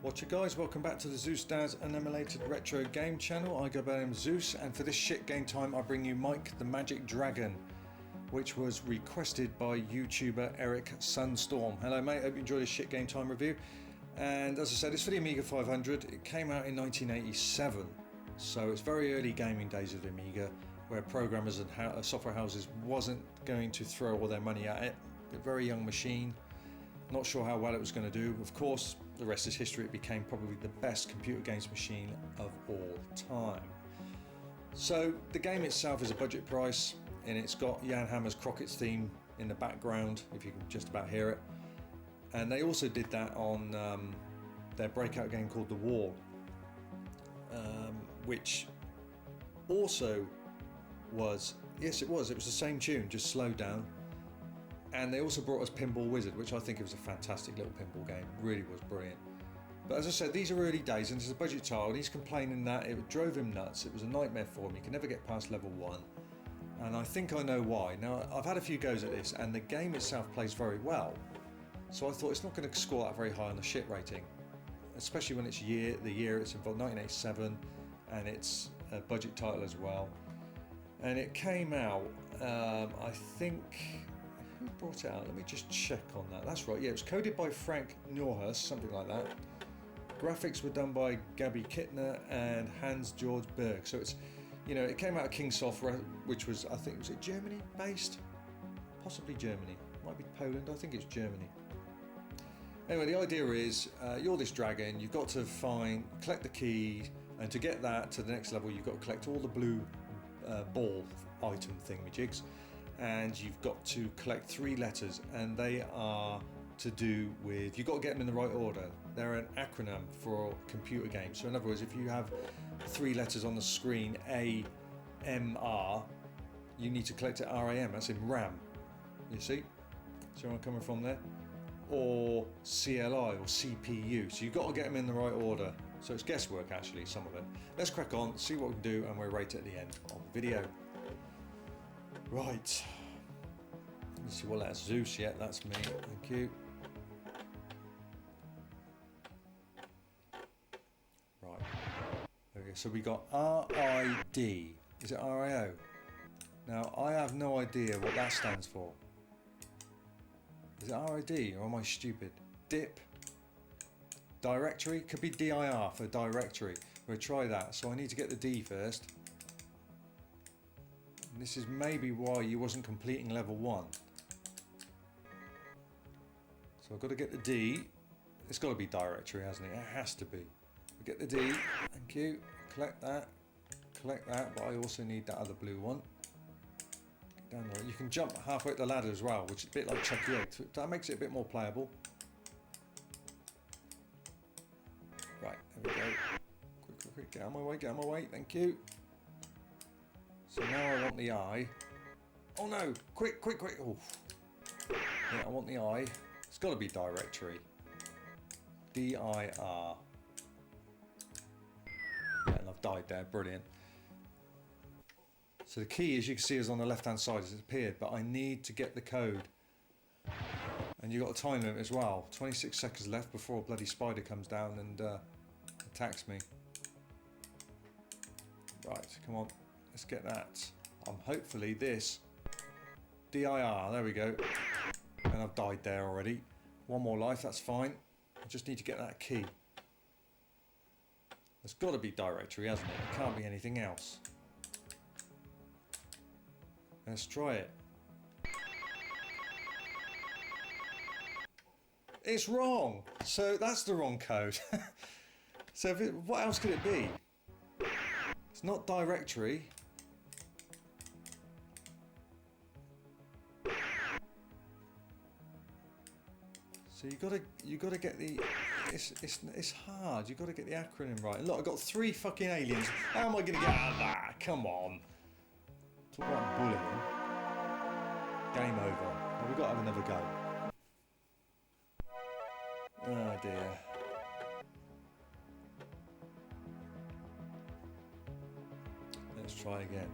Watcher guys, welcome back to the Zeusdaz Unemulated Retro Game Channel. I go by the name of Zeus, and for this shit game time I bring you Mike the Magic Dragon, which was requested by YouTuber Eric Sundstrom. Hello mate, hope you enjoyed this shit game time review. And as I said, it's for the Amiga 500. It came out in 1987, so it's very early gaming days of the Amiga, where programmers and software houses wasn't going to throw all their money at it. A very young machine. Not sure how well it was going to do. Of course, the rest is history. It became probably the best computer games machine of all time. So the game itself is a budget price, and it's got Jan Hammer's Crockett's theme in the background, if you can just about hear it. And they also did that on their breakout game called The Wall, which also was, yes it was the same tune, just slowed down. And they also brought us Pinball Wizard, which I think was a fantastic little pinball game. Really was brilliant. But as I said, these are early days, and it's a budget title, and he's complaining that it drove him nuts. It was a nightmare for him. He could never get past level 1. And I think I know why. Now, I've had a few goes at this, and the game itself plays very well. So I thought it's not going to score that very high on the shit rating, especially when it's the year it's involved, 1987, and it's a budget title as well. And it came out, I think... Who brought it out? Let me just check on that. That's right, yeah, it was coded by Frank Neuhurst, something like that. Graphics were done by Gabby Kittner and Hans-Georg Berg. So it's, you know, it came out of Kingsoft, which was, I think, was it Germany based? Possibly Germany. Might be Poland, I think it's Germany. Anyway, the idea is, you're this dragon, you've got to collect the key, and to get that to the next level, you've got to collect all the blue ball item thingamajigs. And you've got to collect 3 letters, and they are to do with, you've got to get them in the right order. They're an acronym for computer games. So in other words, if you have 3 letters on the screen, A, M, R, you need to collect it RAM, that's in RAM. You see? See where I'm coming from there? Or CLI or CPU. So you've got to get them in the right order. So it's guesswork actually, some of it. Let's crack on, see what we can do, and we'll rate it at the end of the video. Right, let's see, well that's Zeus, yeah, that's me, thank you. Right, okay, so we got RID, is it RIO? Now, I have no idea what that stands for. Is it RID, or am I stupid? DIP, directory, could be DIR for directory. We'll try that, so I need to get the D first. And this is maybe why you wasn't completing level 1. So I've got to get the D. It's got to be directory, hasn't it? It has to be. We get the D. Thank you. Collect that. Collect that. But I also need that other blue one. Get down there. You can jump halfway up the ladder as well, which is a bit like Chucky Egg. That makes it a bit more playable. Right. There we go. Quick, quick, quick. Get out of my way. Get out of my way. Thank you. So now I want the I. Oh no! Quick, quick, quick! Oh. Yeah, I want the I. It's got to be directory. D-I-R. Yeah, and I've died there. Brilliant. So the key, as you can see, is on the left-hand side. It's appeared, but I need to get the code. And you've got a time limit as well. 26 seconds left before a bloody spider comes down and attacks me. Right, come on. Let's get that. Hopefully this. DIR, there we go. And I've died there already. One more life, that's fine. I just need to get that key. There's got to be directory, hasn't it? It can't be anything else. Let's try it. It's wrong. So that's the wrong code. So what else could it be? It's not directory. So you gotta get the, it's hard. You gotta get the acronym right. And look, I've got 3 fucking aliens. How am I gonna get out of that? Come on. Talk about bullying. Game over. Well, we've got to have another go. Oh dear. Let's try again.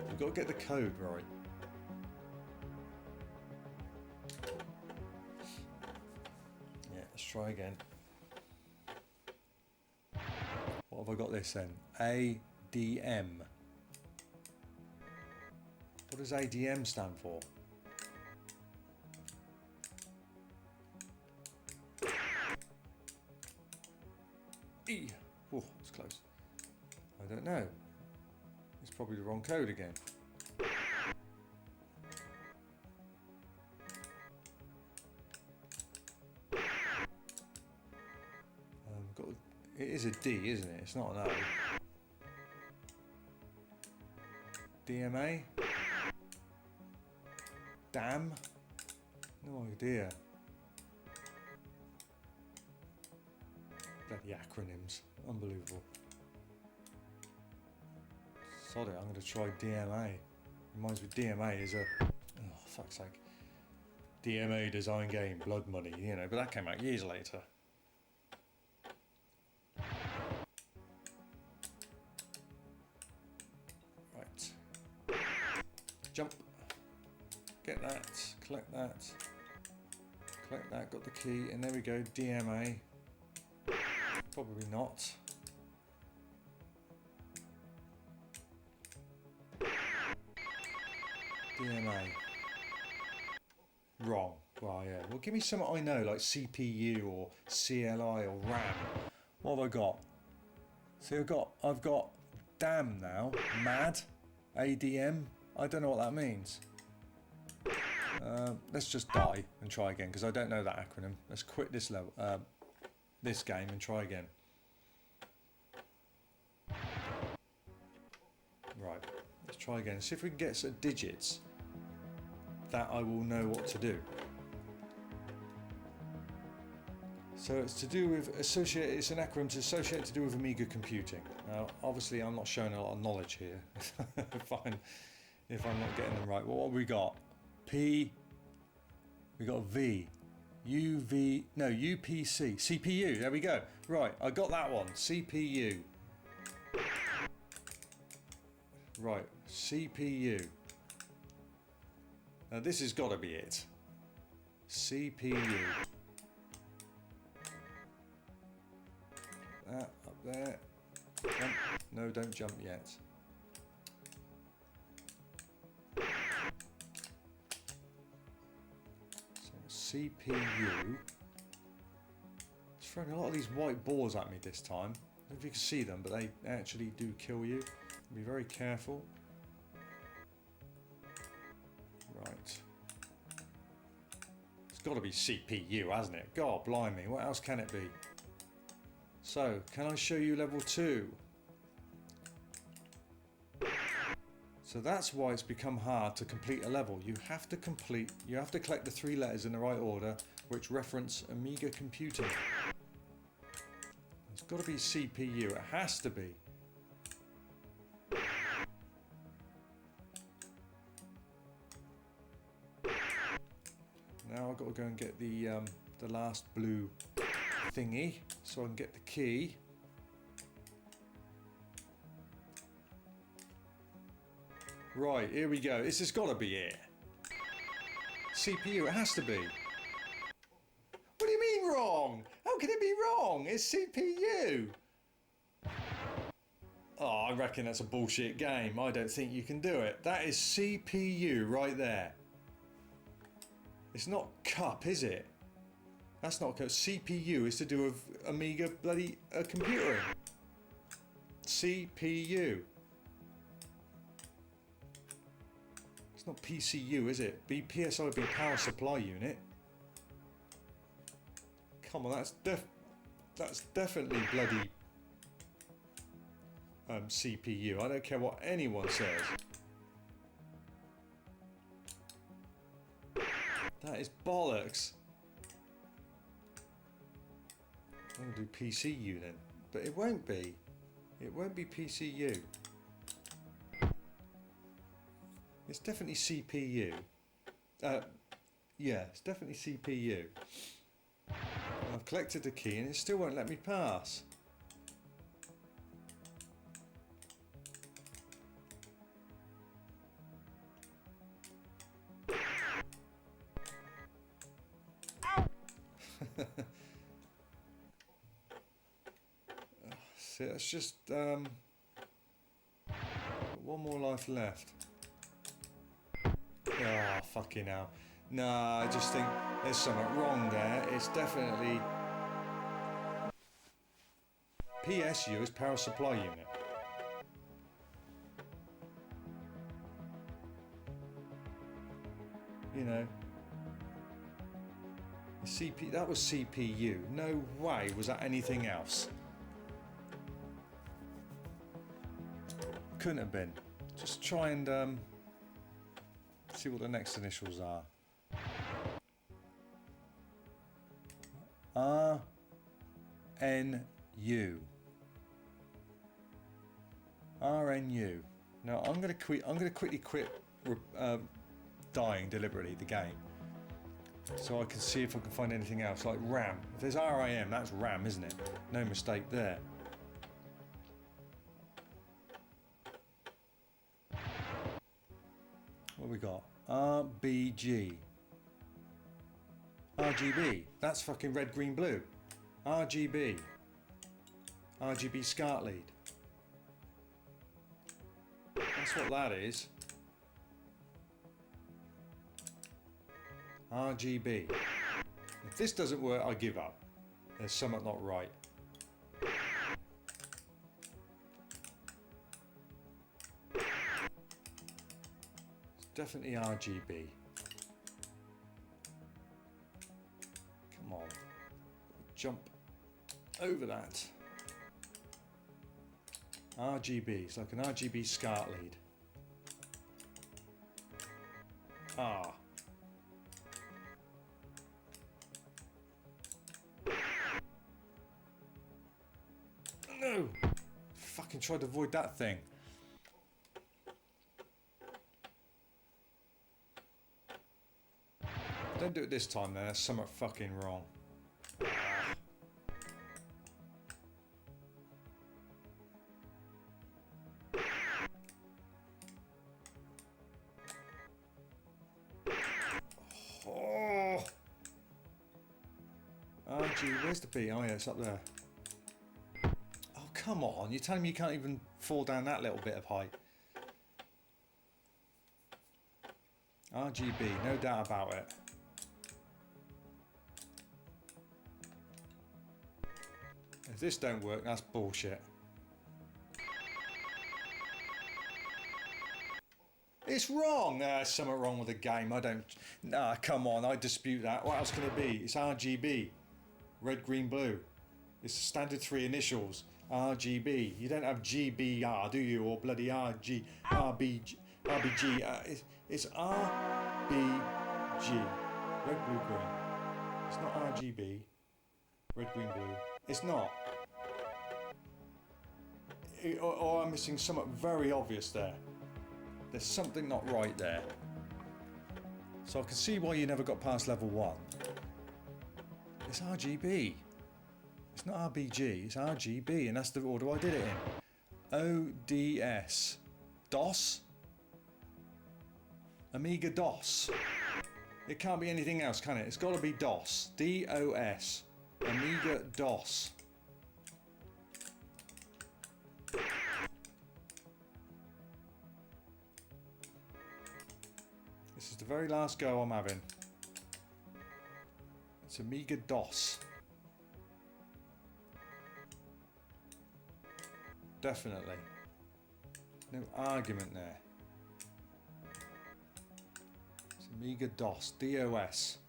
We've got to get the code right. Yeah, let's try again. What have I got this then? ADM. What does ADM stand for? E. Oh, it's close. I don't know. It's probably the wrong code again. It is a D, isn't it? It's not an O. DMA? Damn? No idea. Bloody acronyms. Unbelievable. Sod it, I'm going to try DMA. Reminds me DMA is a... Oh, fuck's sake. DMA design game, blood money, you know, but that came out years later. Right. Jump. Get that. Collect that. Collect that. Got the key. And there we go. DMA. Probably not. DMA. Wrong. Well, yeah. Well, give me something I know, like CPU or CLI or RAM. What have I got? See, I've got damn now. Mad. ADM. I don't know what that means. Let's just die and try again because I don't know that acronym. Let's quit this level, this game, and try again. Right. Let's try again. See if we can get some digits that I will know what to do. So it's to do with associate. It's an acronym to associate to do with Amiga computing. Now, obviously, I'm not showing a lot of knowledge here. if I'm not getting them right. Well, what have we got? P. We got V. UV. No, UPC. CPU. There we go. Right, I got that one. CPU. Right, CPU. Now this has got to be it. CPU. That up there. Jump. No, don't jump yet. So CPU. It's throwing a lot of these white balls at me this time. I don't know if you can see them, but they actually do kill you. Be very careful. Right. It's got to be CPU, hasn't it? God blimey, what else can it be? So, can I show you level 2? So that's why it's become hard to complete a level. You have to collect the 3 letters in the right order, which reference Amiga computing. It's got to be CPU, it has to be. Now I've got to go and get the last blue thingy so I can get the key. Right, here we go. This has got to be it. CPU, it has to be. What do you mean wrong? How can it be wrong? It's CPU. Oh, I reckon that's a bullshit game. I don't think you can do it. That is CPU right there. It's not cup, is it? That's not cup. CPU is to do with Amiga bloody computering. CPU. It's not PCU, is it? PSIB power supply unit. Come on, that's definitely bloody CPU. I don't care what anyone says. That is bollocks. I'm going to do PCU then. But it won't be. It won't be PCU. It's definitely CPU. Yeah, it's definitely CPU. I've collected the key and it still won't let me pass. See, that's just one more life left. Oh, fucking hell. Nah, I just think there's something wrong there. It's definitely PSU is power supply unit. You know, that was CPU. No way was that anything else. Couldn't have been. Just try and see what the next initials are. RNU. RNU. Now I'm gonna quickly quit dying deliberately the game, so I can see if I can find anything else like RAM. If there's RAM, that's RAM, isn't it? No mistake there. What we got? RBG. RGB. That's fucking red, green, blue. RGB. RGB SCART lead. That's what that is. RGB. If this doesn't work, I give up. There's something not right. It's definitely RGB. Come on. Jump over that. RGB. It's like an RGB SCART lead. Ah. No! Fucking tried to avoid that thing. Don't do it this time then, there's something fucking wrong. Oh! RG, where's the B? Oh yeah, it's up there. Come on, you're telling me you can't even fall down that little bit of height. RGB, no doubt about it. If this don't work, that's bullshit. It's wrong! There's something wrong with the game. I don't... Nah, come on, I dispute that. What else can it be? It's RGB. Red, green, blue. It's the standard 3 initials. RGB. You don't have GBR, do you? Or bloody RBG. It's RBG. Red, blue, green. It's not RGB. Red, green, blue. It's not. Or I'm missing something very obvious there. There's something not right there. So I can see why you never got past level 1. It's RGB. It's not RBG, it's RGB, and that's the order I did it in. ODS. DOS? Amiga DOS. It can't be anything else, can it? It's got to be DOS. DOS. Amiga DOS. This is the very last go I'm having. It's Amiga DOS. Definitely. No argument there. It's Amiga DOS. DOS.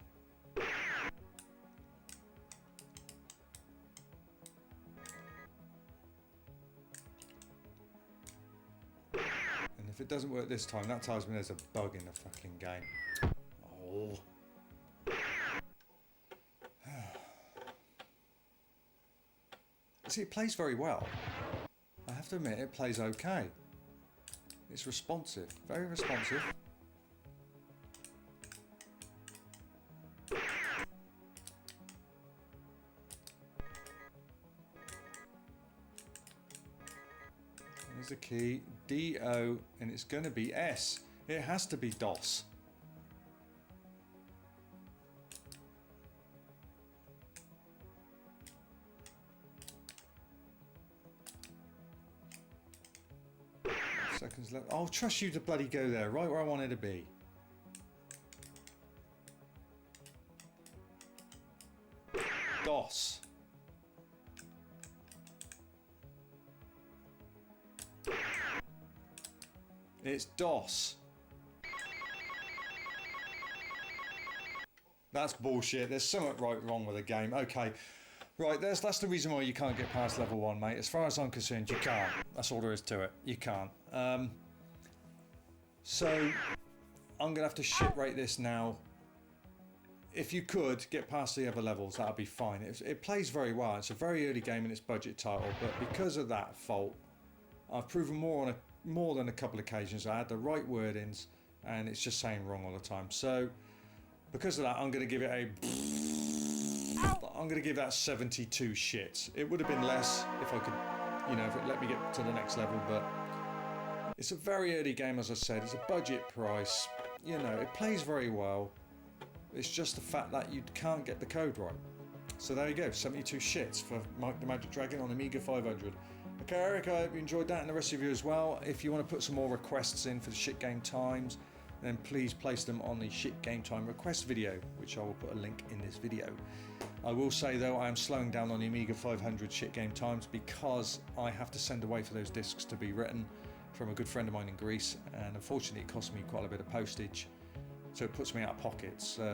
And if it doesn't work this time, that tells me there's a bug in the fucking game. Oh. See, it plays very well. I have to admit, it plays okay. It's responsive, very responsive. There's the key, D-O, and it's going to be S. It has to be DOS. seconds left. I'll trust you to bloody go there, right where I wanted to be. DOS. It's DOS. That's bullshit. There's something wrong with the game. Okay. Right, that's the reason why you can't get past level 1, mate. As far as I'm concerned, you can't. That's all there is to it. You can't. So, I'm going to have to shit rate this now. If you could get past the other levels, that would be fine. It plays very well. It's a very early game in its budget title, but because of that fault, I've proven more than a couple of occasions I had the right wordings, and it's just saying wrong all the time. So, because of that, I'm going to give it I'm going to give that 72 shits. It would have been less if I could, you know, if it let me get to the next level, but it's a very early game, as I said. It's a budget price. You know, it plays very well. It's just the fact that you can't get the code right. So there you go, 72 shits for Mike the Magic Dragon on Amiga 500. Okay, Eric, I hope you enjoyed that, and the rest of you as well. If you want to put some more requests in for the shit game times, then please place them on the shit game time request video, which I will put a link in this video. I will say though, I am slowing down on the Amiga 500 shit game times because I have to send away for those discs to be written from a good friend of mine in Greece, and unfortunately it costs me quite a bit of postage, so it puts me out of pocket. So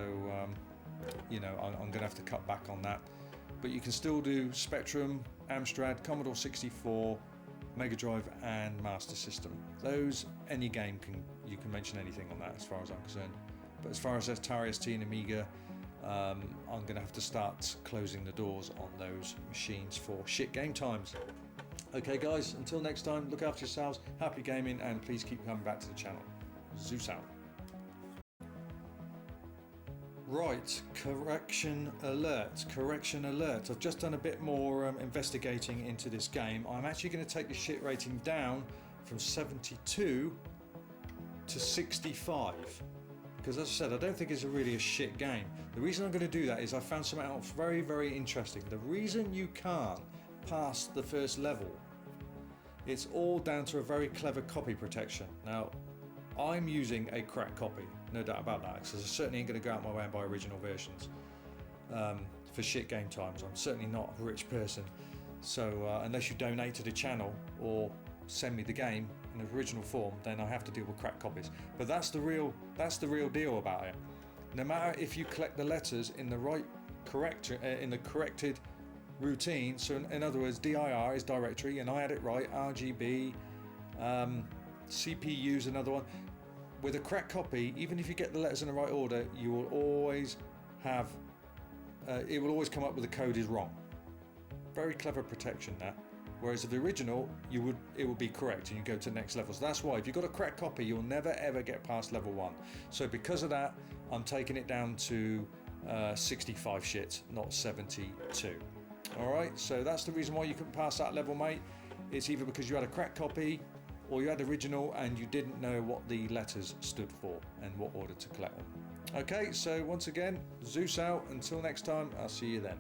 you know, I'm going to have to cut back on that. But you can still do Spectrum, Amstrad, Commodore 64, Mega Drive and Master System. Those, any game you can mention anything on that as far as I'm concerned. But as far as Atari ST and Amiga, I'm going to have to start closing the doors on those machines for shit game times. Okay guys, until next time, look after yourselves, happy gaming, and please keep coming back to the channel. Zeus out. Right, correction alert. I've just done a bit more investigating into this game. I'm actually going to take the shit rating down from 72 to 65. Because as I said, I don't think it's really a shit game. The reason I'm going to do that is I found something else very, very interesting. The reason you can't pass the first level, it's all down to a very clever copy protection. Now, I'm using a cracked copy, no doubt about that, because I certainly ain't going to go out my way and buy original versions for shit game times. I'm certainly not a rich person, so unless you donate to the channel or send me the game in the original form, then I have to deal with cracked copies. But that's the real deal about it. No matter if you collect the letters in the right in the corrected routine, so in other words, dir is directory, and I had it right, RGB, CPU is another one. With a cracked copy, even if you get the letters in the right order, you will always have it will always come up with the code is wrong. Very clever protection, that. Whereas if the original, it would be correct and you go to the next level. So that's why if you've got a cracked copy, you'll never ever get past level 1. So because of that, I'm taking it down to 65 shits, not 72. Alright, so that's the reason why you couldn't pass that level, mate. It's either because you had a cracked copy, or you had the original and you didn't know what the letters stood for and what order to collect them. Okay, so once again, Zeus out. Until next time, I'll see you then.